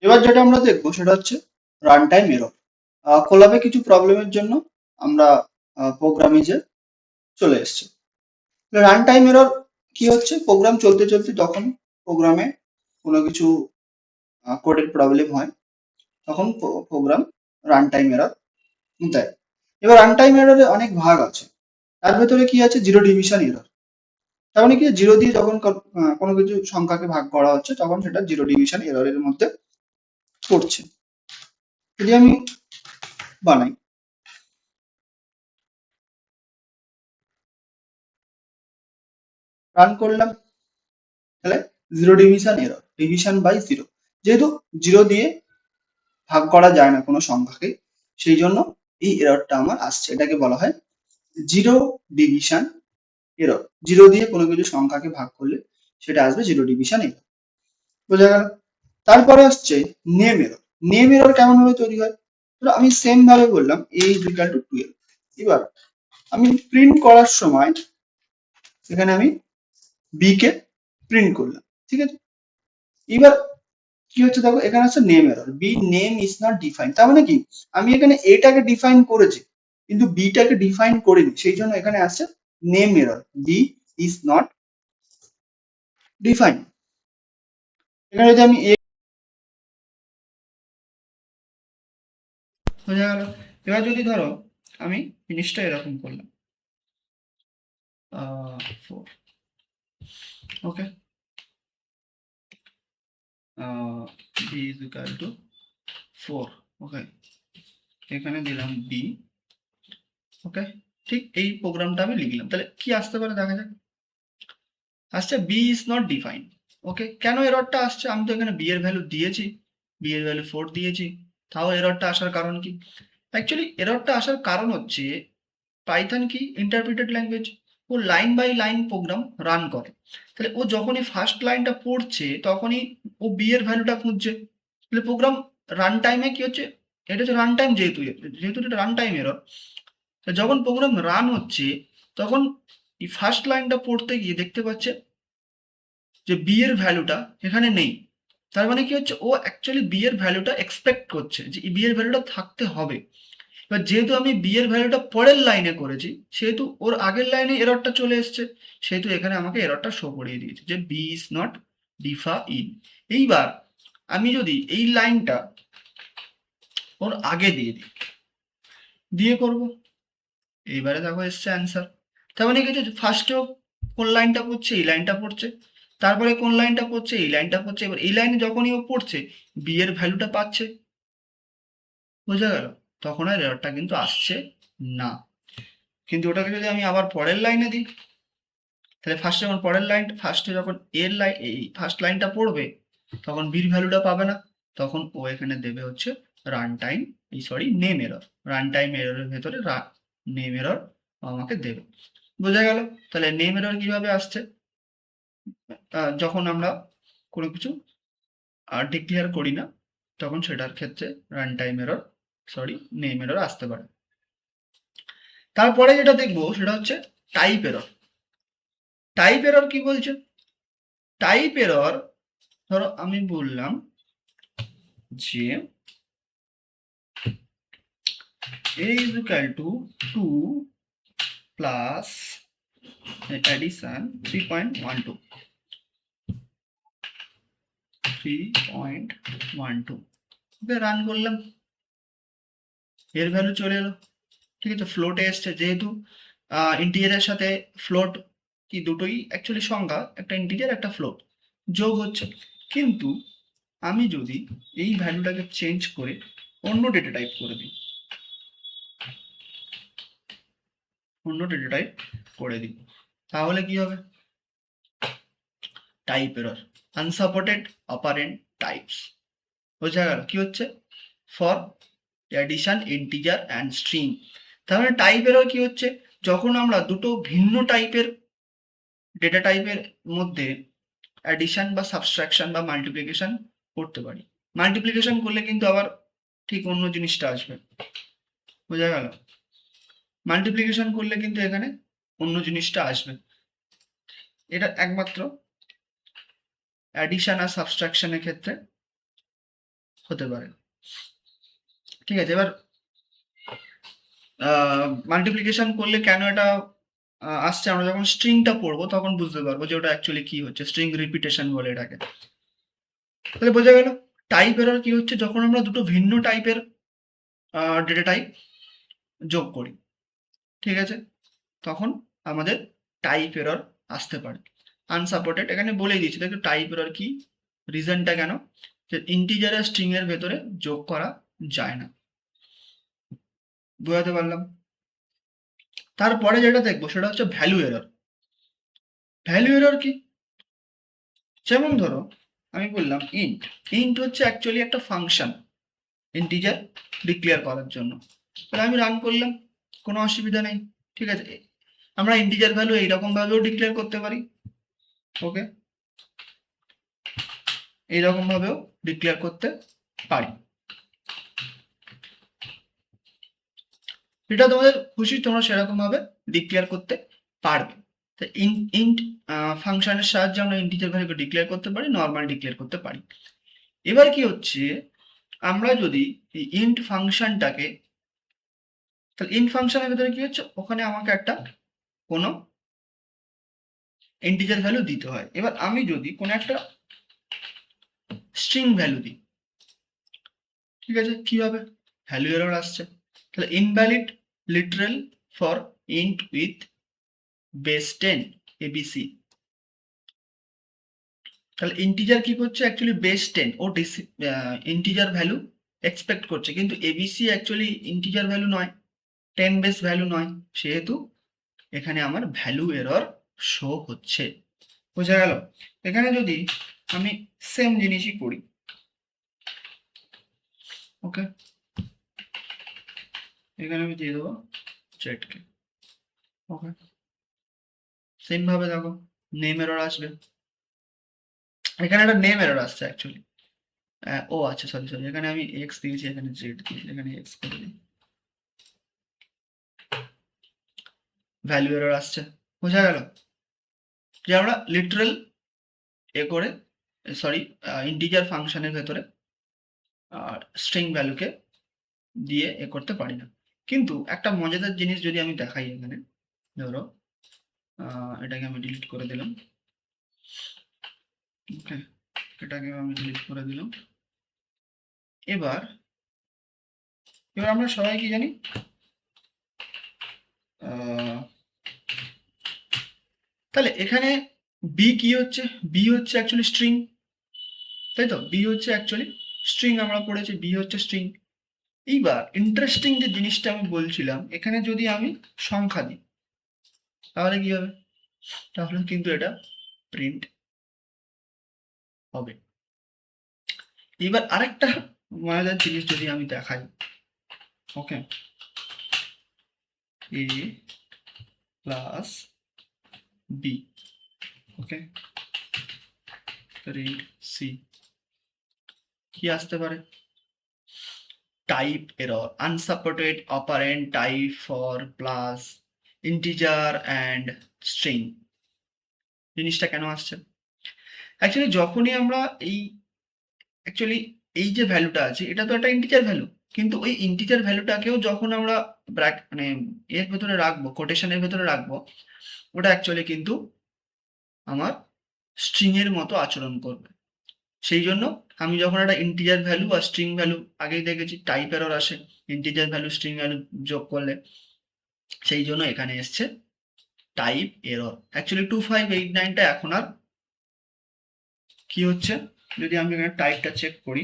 এবার যেটা আমরা দেখবো সেটা হচ্ছে রান টাইম এরর। কোলাবে কিছু প্রবলেমের জন্য আমরা প্রোগ্রামিজে চলে এসেছি। রান টাইম এরর কি হচ্ছে, প্রোগ্রাম চলতে চলতে যখন প্রোগ্রামে কোনো কিছু কোডের প্রবলেম হয়, তখন প্রোগ্রাম রান টাইম এরর দেয়। এবার রান টাইম এররে অনেক ভাগ আছে, তার ভেতরে কি আছে, জিরো ডিভিশন এরর। তার মানে কি, জিরো দিয়ে যখন কোনো কিছু সংখ্যাকে ভাগ করা হচ্ছে তখন সেটা জিরো ডিভিশন এররের মধ্যে পড়ছে। যদি আমি বানাই, রান করলাম, তাহলে zero division error, division by zero, যেহেতু জিরো দিয়ে ভাগ করা যায় না কোনো সংখ্যাকে, সেই জন্য এই এররটা আমার আসছে। এটাকে বলা হয় জিরো ডিভিশন এরর। জিরো দিয়ে কোনো কিছু সংখ্যাকে ভাগ করলে সেটা আসবে জিরো ডিভিশন এরর। বোঝা গেল? তারপরে আসছে নেম এরর। নেম এরর কেমন ভাবে তৈরি হয়? তো আমি সেম ভাবে বললাম a is equal to 12। এবার আমি প্রিন্ট করার সময় এখানে আমি b কে প্রিন্ট করলাম, ঠিক আছে? এবার কি হচ্ছে দেখো, এখানে আছে name error, B name is not define. তার মানে কি, আমি এখানে এটাকে ডিফাইন করেছি কিন্তু বি টাকে ডিফাইন করিনি, সেই জন্য এখানে আছে name error, B is not define. এখানে যদি আমি বোঝা গেল? এবার যদি ধরো আমি জিনিসটা এরকম করলাম 4, ওকে, b is equal to 4, ওকে, এখানে দিলাম b, ওকে, ঠিক এই প্রোগ্রামটা আমি লিখলাম। তাহলে কি আসতে পারে দেখা যাক। আসছে বি ইজ নট ডিফাইন। ওকে, কেন এররটা আসছে? আমি তো এখানে বি এর ভ্যালু দিয়েছি, বি এর ভ্যালু 4 দিয়েছি, তাও এররটা আসার কারণ কি? অ্যাকচুয়ালি এররটা আসার কারণ হচ্ছে পাইথন কি ইন্টারপ্রিটেড ল্যাঙ্গুয়েজ, ও line by line program run করে। তাহলে ও যখনই ফার্স্ট লাইনটা পড়ছে তখনই ও বি এর ভ্যালুটা খুঁজছে। তাহলে প্রোগ্রাম রান টাইমে কি হচ্ছে, এটা হচ্ছে রান টাইম, যেহেতু যেহেতু এটা রান টাইম এরর, যখন প্রোগ্রাম রান হচ্ছে তখন এই ফার্স্ট লাইনটা পড়তে গিয়ে দেখতে পাচ্ছে যে বি এর ভ্যালুটা এখানে নেই। তার মানে কি হচ্ছে, ও অ্যাকচুয়ালি বি এর ভ্যালুটা এক্সপেক্ট করছে যে বি এর ভ্যালুটা থাকতে হবে। এবার যেহেতু আমি বি এর ভ্যালুটা পরের লাইনে করেছি, সেহেতু ওর আগের লাইনে এররটা চলে এসছে, সেহেতু এখানে আমাকে এররটা শো করিয়ে দিয়েছে যে বি ইজ নট ডিফাইন। এইবার আমি যদি এই লাইনটা ওর আগে দিয়ে দিই, দিয়ে করব, এইবারে দেখো এসছে অ্যান্সার। তার মানে কি হচ্ছে, ফার্স্টেও কোন লাইনটা পড়ছে, এই লাইনটা পড়ছে, তারপরে কোন লাইনটা পড়ছে, এই লাইনটা পড়ছে, এবার এই লাইনে যখনই ও পড়ছে বি এর ভ্যালুটা পাচ্ছে। বোঝা গেল? তখন আর এররটা কিন্তু আসছে না। কিন্তু ওটাকে যদি আমি আবার পরের লাইনে দিই, তাহলে ফার্স্টে যখন পরের লাইন, ফার্স্টে যখন এর লাইন, এই ফার্স্ট লাইনটা পড়বে তখন বির ভ্যালুটা পাবে না, তখন ও এখানে দেবে হচ্ছে রান টাইম, এই sorry name error, run time এররের ভেতরে নেম এরর আমাকে দেবে। বোঝা গেল? তাহলে নেম এরর কিভাবে আসছে, যখন আমরা কোনো কিছু ডিক্লেয়ার করি না তখন সেটার ক্ষেত্রে run time error, sorry name error আসতে পারে। তারপরে যেটা দেখবো সেটা হচ্ছে টাইপ এরর। টাইপ এরর কি বলছে? টাইপ এরর, ধরো আমি বললাম যে a is equal to 2 plus addition 3.12, 3.12, okay, run করলাম, এর ভ্যালু চলে এলো, ঠিক আছে, ফ্লোটে এসছে, যেহেতু ইন্টিজারের সাথে ফ্লোট কি দুটোই অ্যাকচুয়ালি সংখ্যা, একটা ইন্টিজার একটা ফ্লোট যোগ হচ্ছে। কিন্তু আমি যদি এই ভ্যালুটাকে চেঞ্জ করে অন্য ডেটা টাইপ করে দিই, অন্য ডেটা টাইপ করে দিই, তাহলে কি হবে? Type error, unsupported operant types. বোঝা গেল কি হচ্ছে? For addition integer and string. তার মানে টাইপ এরর কি হচ্ছে, যখন আমরা দুটো ভিন্ন টাইপের ডেটা টাইপের মধ্যে অ্যাডিশন বা সাবট্রাকশন বা মাল্টিপ্লিকেশন করতে পারি। মাল্টিপ্লিকেশন করলে কিন্তু আবার ঠিক অন্য জিনিসটা আসবে। বোঝা গেল? মাল্টিপ্লিকেশন করলে কিন্তু এখানে অন্য জিনিসটা আসবে। এটা একমাত্র অ্যাডিশন আর সাবট্রাকশনের ক্ষেত্রে হতে পারে। ঠিক আছে, এবার মাল্টিপ্লিকেশন করলে কেন এটা আসছে, আমরা যখন স্ট্রিংটা পড়বো তখন বুঝতে পারবো যে ওটা অ্যাকচুয়ালি কি হচ্ছে। স্ট্রিং রিপিটেশন বলে এটাকে। তাহলে বোঝা গেল টাইপ এরর কি হচ্ছে, যখন আমরা দুটো ভিন্ন টাইপের ডেটা টাইপ যোগ করি, ঠিক আছে, তখন আমাদের টাইপ এরর আসতে পারে। আনসাপোর্টেড এখানে বলেই দিয়েছি, দেখো টাইপ এরর কি, রিজনটা কেন, যে ইন্টিজার আর স্ট্রিং এর ভেতরে যোগ করা যায় না। বোঝাতে পারলাম? তারপরে যেটা দেখবো সেটা হচ্ছে ভ্যালু এরর। ভ্যালু এরর কি? যেমন ধরো আমি বললাম ইন্ট, ইন্ট হচ্ছে অ্যাকচুয়ালি একটা ফাংশন, ইন্টিজার ডিক্লেয়ার করার জন্য। তাহলে আমি রান করলাম, কোনো অসুবিধা নেই। ঠিক আছে, আমরা ইন্টিজার ভ্যালু এইরকম ভাবেও ডিক্লেয়ার করতে পারি। ওকে, এইরকম ভাবেও ডিক্লেয়ার করতে পারি। এটা তোমাদের খুশি, তোমরা সেরকম ভাবে ডিক্লেয়ার করতে পারবে। তো ইন্ট ফাংশনের সাহায্যে আমরা ইন্টিজার ভ্যালুকে ডিক্লেয়ার করতে পারি, নর্মাল ডিক্লেয়ার করতে পারি। এবার কি হচ্ছে, আমরা যদি এই ইন্ট ফাংশনটাকে, তাহলে ইন্ট ফাংশনের ভেতরে কি হচ্ছে, ওখানে আমাকে একটা কোনো ইন্টিজার ভ্যালু দিতে হয়। এবার আমি যদি কোনো একটা স্ট্রিং ভ্যালু দিই, ঠিক আছে, কি হবে, ভ্যালু এরর আসছে। তাহলে invalid literal for int with base 10 ABC. তাহলে ইন্টিজার কি করছে, অ্যাকচুয়ালি বেস 10 ও ইন্টিজার ভ্যালু এক্সপেক্ট করছে, কিন্তু এবিসি অ্যাকচুয়ালি ইন্টিজার ভ্যালু নয়, 10 বেস ভ্যালু নয়, সেহেতু এখানে আমার ভ্যালু এরর শো হচ্ছে। বোঝা গেল? এখানে যদি আমি সেম জিনিসই করি, ওকে, এখানে আমি দিয়ে দেবো জেডকে। ওকে, সেম ভাবে দেখো নেম এরর আসবে। এখানে একটা নেম এরর আসছে অ্যাকচুয়ালি। ও আচ্ছা, সরি সরি, এখানে আমি এক্স দিয়েছি, এখানে জেড দিয়েছি, এখানে এক্স করে দিই, ভ্যালু এরর আসছে। বোঝা গেল যে আমরা লিটারাল এ করে, সরি, ইন্টিজার ফাংশনের ভেতরে আর স্ট্রিং ভ্যালুকে দিয়ে এ করতে পারি না। কিন্তু একটা মজাদার জিনিস যদি আমি দেখাই, এখানে ধরো এটাকে আমি ডিলিট করে দিলাম। ওকে, এটাকে আমি ডিলিট করে দিলাম। এবার এবার আমরা সবাই কি জানি, তাহলে এখানে বি কি হচ্ছে, বি হচ্ছে অ্যাকচুয়ালি স্ট্রিং, তাই তো, বি হচ্ছে অ্যাকচুয়ালি স্ট্রিং, আমরা পড়েছি বি হচ্ছে স্ট্রিং। এইবার ইন্টারেস্টিং যে জিনিসটা আমি বলছিলাম, এখানে যদি আমি সংখ্যা দিই তাহলে কি হবে, তাহলে কিন্তু এটা প্রিন্ট হবে। এবার আরেকটা মজাদার জিনিস যদি আমি দেখাই, ওকে, এ প্লাস বি, ওকে, প্রিন্ট সি, কি আসতে পারে, type error, unsupported operant type for plus integer and string. জিনিসটা কেন আসছে, অ্যাকচুয়ালি যখনই আমরা অ্যাকচুয়ালি এই যে ভ্যালুটা আছে, এটা তো একটা ইন্টিজার ভ্যালু, কিন্তু ওই ইন্টিজার ভ্যালুটাকেও যখন আমরা মানে এর ভেতরে রাখবো, কোটেশনের ভেতরে রাখবো, ওটা অ্যাকচুয়ালি কিন্তু আমার স্ট্রিং এর মতো আচরণ করবে। সেই জন্য আমি যখন একটা ইন্টিজার ভ্যালু আর স্ট্রিং ভ্যালু, আগেই দেখেছি টাইপ এরর আসে ইন্টিজার ভ্যালু স্ট্রিং ভ্যালু যোগ করলে, সেই জন্য এখানে এসছে টাইপ এরর। অ্যাকচুয়ালি 2589টা এখন আর কি হচ্ছে, যদি আমি এখানে টাইপটা চেক করি,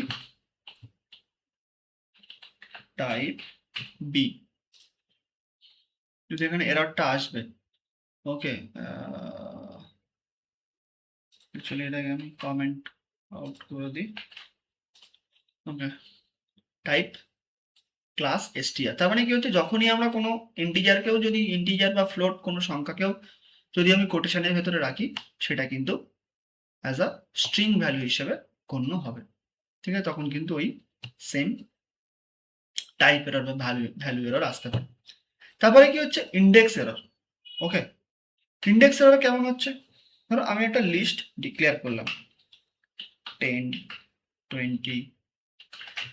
টাইপ বি, যদি এখানে এররটা আসবে, ওকে, অ্যাকচুয়ালি এটাকে আমি কমেন্ট আউট করে দিই। ওকে, টাইপ ক্লাস এসটিআর, তার মানে কি হচ্ছে, যখনই আমরা কোনো ইন্টিজারকেও, যদি ইন্টিজার বা ফ্লোট কোনো সংখ্যাকেও যদি আমি কোটেশনের ভেতরে রাখি, সেটা কিন্তু অ্যাজ আ স্ট্রিং ভ্যালু হিসেবে গণ্য হবে। ঠিক আছে, তখন কিন্তু ওই সেম টাইপ এরর বা ভ্যালু এরর আসতে পারে। তারপরে কি হচ্ছে, ইন্ডেক্স এরর। ওকে, ইন্ডেক্স এরর কেমন হচ্ছে, ধরো আমি একটা লিস্ট ডিক্লেয়ার করলাম 10 20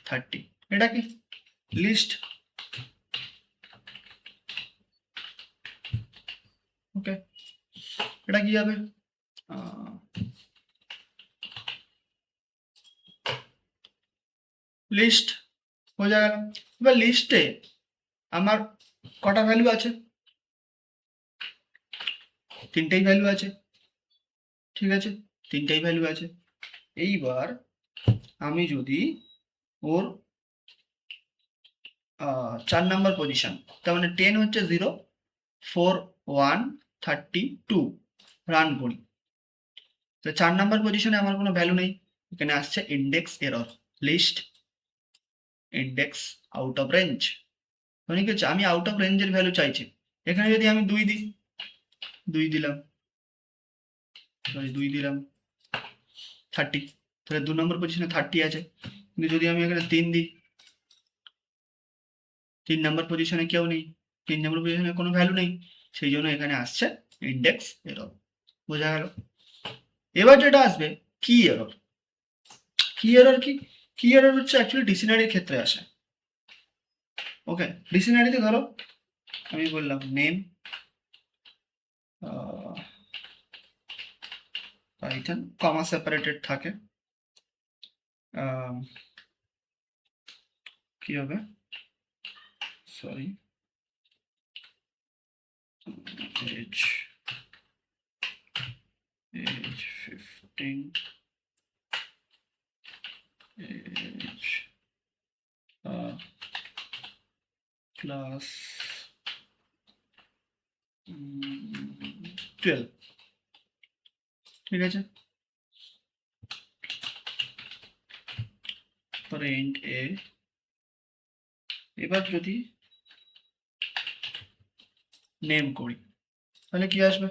30, এটা কি লিস্ট, ওকে, এটা কি হবে, লিস্ট, বোঝা গেল। এবার লিস্টে আমার কটা ভ্যালু আছে, তিনটেই ভ্যালু আছে, ঠিক আছে, তিনটেই ভ্যালু আছে। এইবার আমি যদি ওর 4 নাম্বার পজিশন, তার মানে 10 হচ্ছে 0 4 1 32 রান করি, তো 4 নাম্বার পজিশনে আমার কোনো ভ্যালু নেই, এখানে আসছে index error, list index out of range. মানে কি হচ্ছে, আমি আউট অফ রেঞ্জের ভ্যালু চাইছি। এখানে যদি আমি 2 দিই, 2 দিলাম, সরি 2 দিলাম 30, তাহলে 2 নম্বর পজিশনে 30 আছে। কিন্তু যদি আমি এখানে 3 দিই, 3 নম্বর পজিশনে কেউ নেই, 3 নম্বর পজিশনে কোনো ভ্যালু নেই, সেই জন্য এখানে আসছে ইন্ডেক্স এরর। বোঝা গেল? এবার যেটা আসবে কি এরর। কি এরর কি? কি এরর হচ্ছে অ্যাকচুয়ালি ডিকশনারির ক্ষেত্রে আসে। ওকে, ডিকশনারিতে ধরো আমি বললাম নেম পাইথন, কমা সেপারেটেড থাকে, কি হবে, সরি age 15, age class 12, ঠিক আছে। parent a, এবার যদি নেম করি তাহলে কি আসবে,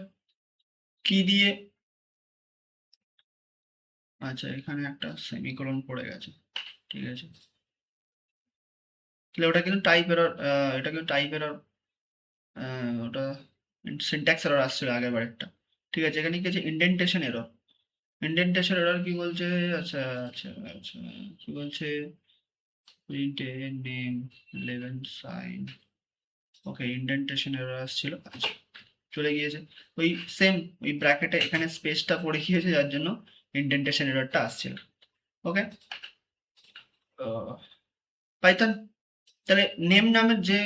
কি দিয়ে, আচ্ছা এখানে একটা সেমিকোলন পড়ে গেছে, ঠিক আছে, তাহলে ওটা কিন্তু টাইপ এরর, এটা কিন্তু টাইপ এরর, ওটা সিনট্যাক্স এরর আসছিল আগের বারেরটা, ঠিক আছে। এখানে কি আছে, ইন্ডেন্টেশন এরর। ইন্ডেন্টেশন এরর কি বলছে, আচ্ছা আচ্ছা আচ্ছা, কি বলছে, print a name 11 sign, okay indentation error আসছিল, আচ্ছা চলে গিয়েছে। ওই সেম ওই ব্র্যাকেটে এখানে স্পেসটা পড়ে গিয়েছে, যার জন্য ইন্ডেন্টেশন এররটা আসছিল। ওকে, পাইথন তাহলে নেম নামের যে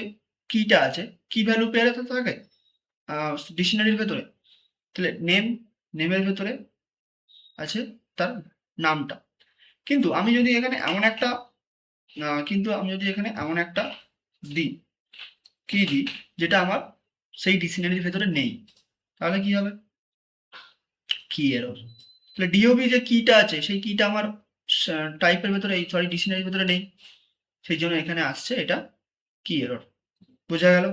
কিটা আছে, কি ভ্যালু পেয়ে থাকে ডিকশনারির ভেতরে, তাহলে নেমের ভেতরে আছে তার নামটা। কিন্তু আমি যদি এখানে এমন একটা দিই, কি দিই যেটা আমার সেই ডিকশনারির ভেতরে নেই, তাহলে কি হবে, কি এরর। তাহলে ডিওবি যে কিটা আছে সেই কিটা আমার টাইপের ভেতরে, সরি ডিকশনারির ভেতরে নেই, সেই জন্য এখানে আসছে এটা কি এরর। বোঝা গেল?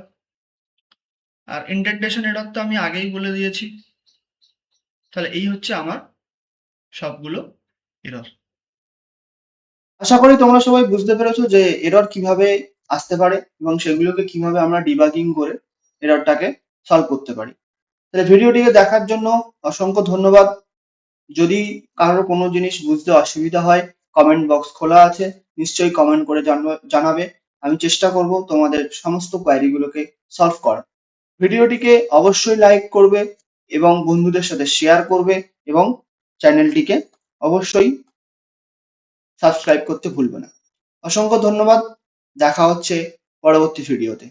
আর ইন্ডেন্টেশন এরর তো আমি আগেই বলে দিয়েছি। তাহলে এই হচ্ছে আমার সবগুলো এরর। আশা করি তোমরা সবাই বুঝতে পেরেছো যে এরর কিভাবে আসতে পারে এবং সেগুলোকে কিভাবে আমরা ডিবাগিং করে এররটাকে সলভ করতে পারি। তাহলে ভিডিওটিকে দেখার জন্য অসংখ্য ধন্যবাদ। যদি কারোর কোনো জিনিস বুঝতে অসুবিধা হয়, কমেন্ট বক্স খোলা আছে, নিশ্চয়ই কমেন্ট করে জানাবে। আমি চেষ্টা করব তোমাদের সমস্ত কোয়ারিগুলোকে সলভ করার। ভিডিওটিকে অবশ্যই লাইক করবে এবং বন্ধুদের সাথে শেয়ার করবে এবং চ্যানেলটিকে অবশ্যই সাবস্ক্রাইব করতে ভুলবে না। অসংখ্য ধন্যবাদ, দেখা হচ্ছে পরবর্তী ভিডিওতে।